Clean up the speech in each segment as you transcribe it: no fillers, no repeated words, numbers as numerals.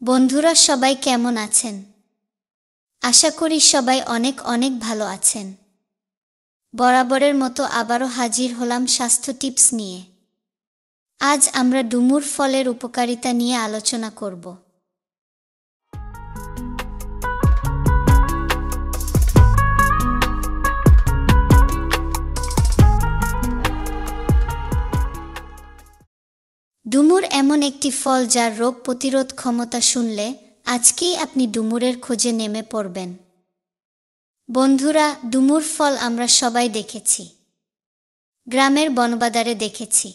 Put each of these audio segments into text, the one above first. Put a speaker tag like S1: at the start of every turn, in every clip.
S1: বন্ধুরা সবাই কেমন আছেন? আশা করি সবাই অনেক অনেক ভালো আছেন। বরাবরের মতো আবারও হাজির হলাম স্বাস্থ্য টিপস নিয়ে। আজ আমরা ডুমুর ফলের উপকারিতা নিয়ে আলোচনা করব। ডুমুর এমন একটি ফল যার রোগ প্রতিরোধ ক্ষমতা শুনলে আজকেই আপনি ডুমুরের খোঁজে নেমে পড়বেন। বন্ধুরা, ডুমুর ফল আমরা সবাই দেখেছি, গ্রামের বনবাদারে দেখেছি।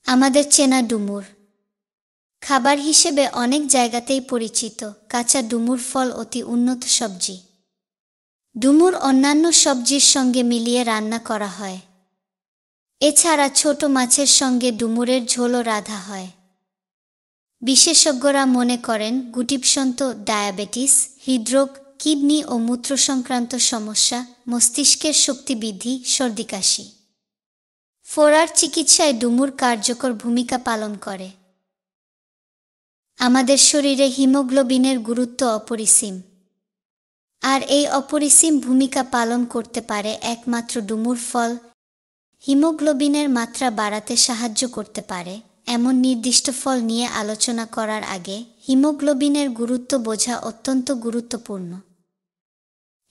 S1: আমাদের চেনা ডুমুর খাবার হিসেবে অনেক জায়গাতেই পরিচিত। কাঁচা ডুমুর ফল অতি উন্নত সবজি। ডুমুর অন্যান্য সবজির সঙ্গে মিলিয়ে রান্না করা হয়। এছাড়া ছোট মাছের সঙ্গে ডুমুরের ঝোলও রাঁধা হয়। বিশেষজ্ঞরা মনে করেন গুটিবসন্ত, ডায়াবেটিস, হৃদরোগ, কিডনি ও মূত্র সংক্রান্ত সমস্যা, মস্তিষ্কের শক্তি বৃদ্ধি, সর্দি কাশি, ফোড়ার চিকিৎসায় ডুমুর কার্যকর ভূমিকা পালন করে। আমাদের শরীরে হিমোগ্লোবিনের গুরুত্ব অপরিসীম, আর এই অপরিসীম ভূমিকা পালন করতে পারে একমাত্র ডুমুর ফল। হিমোগ্লোবিনের মাত্রা বাড়াতে সাহায্য করতে পারে এমন নির্দিষ্ট ফল নিয়ে আলোচনা করার আগে হিমোগ্লোবিনের গুরুত্ব বোঝা অত্যন্ত গুরুত্বপূর্ণ।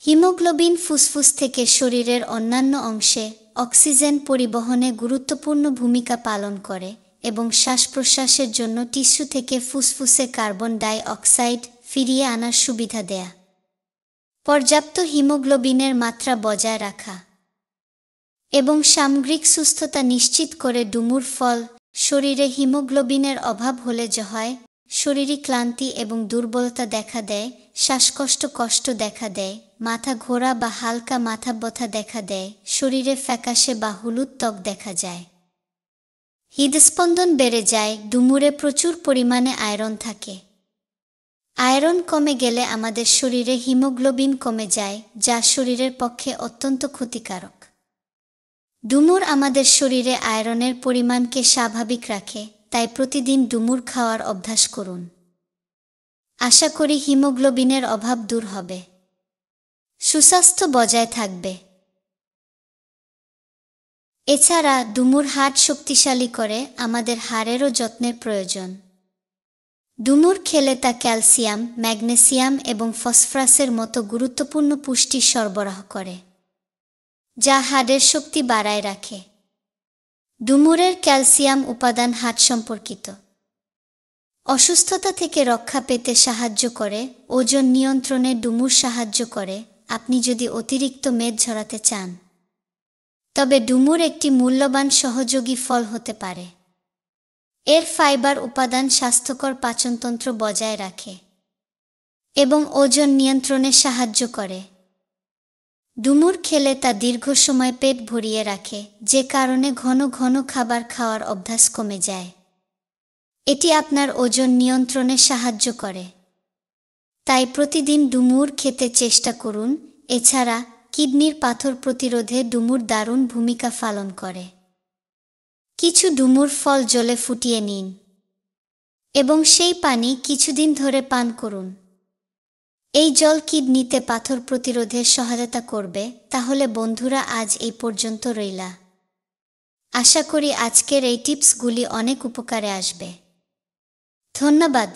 S1: হিমোগ্লোবিন ফুসফুস থেকে শরীরের অন্যান্য অংশে অক্সিজেন পরিবহনে গুরুত্বপূর্ণ ভূমিকা পালন করে এবং শ্বাস প্রশ্বাসের জন্য টিস্যু থেকে ফুসফুসে কার্বন ডাই অক্সাইড ফিরিয়ে আনার সুবিধা দেয়া। পর্যাপ্ত হিমোগ্লোবিনের মাত্রা বজায় রাখা এবং সামগ্রিক সুস্থতা নিশ্চিত করে ডুমুর ফল। শরীরে হিমোগ্লোবিনের অভাব হলে যা হয়, শরীরে ক্লান্তি এবং দুর্বলতা দেখা দেয়, শ্বাসকষ্ট দেখা দেয়, মাথা ঘোরা বা হালকা মাথা ব্যথা দেখা দেয়, শরীরে ফ্যাকাশে বা হলুদ ত্বক দেখা যায়, হৃদস্পন্দন বেড়ে যায়। ডুমুরে প্রচুর পরিমাণে আয়রন থাকে। আয়রন কমে গেলে আমাদের শরীরে হিমোগ্লোবিন কমে যায়, যা শরীরের পক্ষে অত্যন্ত ক্ষতিকারক। ডুমুর আমাদের শরীরে আয়রনের পরিমাণকে স্বাভাবিক রাখে, তাই প্রতিদিন ডুমুর খাওয়ার অভ্যাস করুন। আশা করি হিমোগ্লোবিনের অভাব দূর হবে, সুস্বাস্থ্য বজায় থাকবে। এছাড়া ডুমুর হাড় শক্তিশালী করে, আমাদের হাড়েরও যত্নের প্রয়োজন। ডুমুর খেলে তা ক্যালসিয়াম, ম্যাগনেসিয়াম এবং ফসফরাসের মতো গুরুত্বপূর্ণ পুষ্টি সরবরাহ করে, যা হাড়ের শক্তি বাড়ায় রাখে। ডুমুরের ক্যালসিয়াম উপাদান হাড় সম্পর্কিত অসুস্থতা থেকে রক্ষা পেতে সাহায্য করে, ওজন নিয়ন্ত্রণে ডুমুর সাহায্য করে। আপনি যদি অতিরিক্ত মেদ ঝরাতে চান, তবে ডুমুর একটি মূল্যবান সহযোগী ফল হতে পারে। এর ফাইবার উপাদান স্বাস্থ্যকর পাচনতন্ত্র বজায় রাখে এবং ওজন নিয়ন্ত্রণে সাহায্য করে। ডুমুর খেলে তা দীর্ঘ সময় পেট ভরিয়ে রাখে, যে কারণে ঘন ঘন খাবার খাওয়ার অভ্যাস কমে যায়। এটি আপনার ওজন নিয়ন্ত্রণে সাহায্য করে, তাই প্রতিদিন ডুমুর খেতে চেষ্টা করুন। এছাড়া কিডনির পাথর প্রতিরোধে ডুমুর দারুণ ভূমিকা পালন করে। কিছু ডুমুর ফল জলে ফুটিয়ে নিন এবং সেই পানি কিছুদিন ধরে পান করুন। এই জল কিডনিতে পাথর প্রতিরোধে সহায়তা করবে। তাহলে বন্ধুরা, আজ এই পর্যন্ত রইলা। আশা করি আজকের এই টিপসগুলি অনেক উপকারে আসবে। ধন্যবাদ।